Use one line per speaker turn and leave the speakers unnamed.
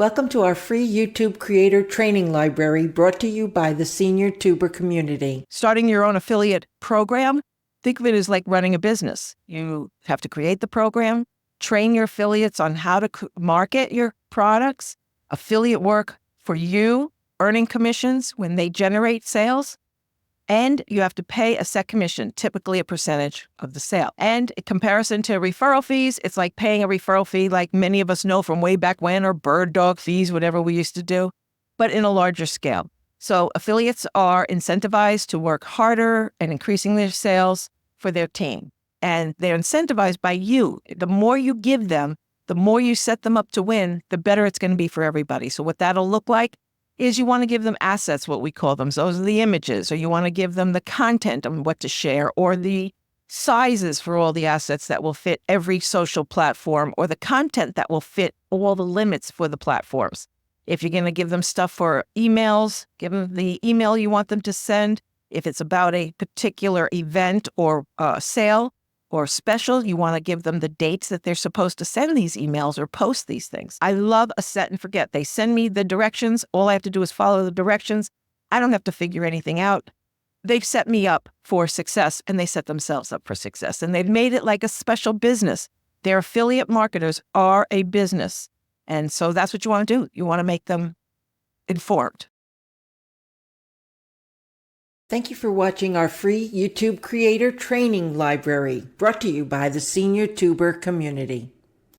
Welcome to our free YouTube Creator Training Library brought to you by the Senior Tuber community.
Starting your own affiliate program, think of it as like running a business. You have to create the program, train your affiliates on how to market your products, affiliate work for you, earning commissions when they generate sales, and you have to pay a set commission, typically a percentage of the sale. And in comparison to referral fees, it's like paying a referral fee like many of us know from way back when, or bird dog fees, whatever we used to do, but in a larger scale. So affiliates are incentivized to work harder and increasing their sales for their team. And they're incentivized by you. The more you give them, the more you set them up to win, the better it's going to be for everybody. So what that'll look like is you want to give them assets, what we call them. So those are the images, or you want to give them the content on what to share, or the sizes for all the assets that will fit every social platform, or the content that will fit all the limits for the platforms. If you're going to give them stuff for emails, give them the email you want them to send. If it's about a particular event or sale or special, you want to give them the dates that they're supposed to send these emails or post these things. I love a set and forget. They send me the directions. All I have to do is follow the directions. I don't have to figure anything out. They've set me up for success, and they set themselves up for success. And they've made it like a special business. Their affiliate marketers are a business. And so that's what you want to do. You want to make them informed.
Thank you for watching our free YouTube Creator Training Library brought to you by the Senior Tuber community.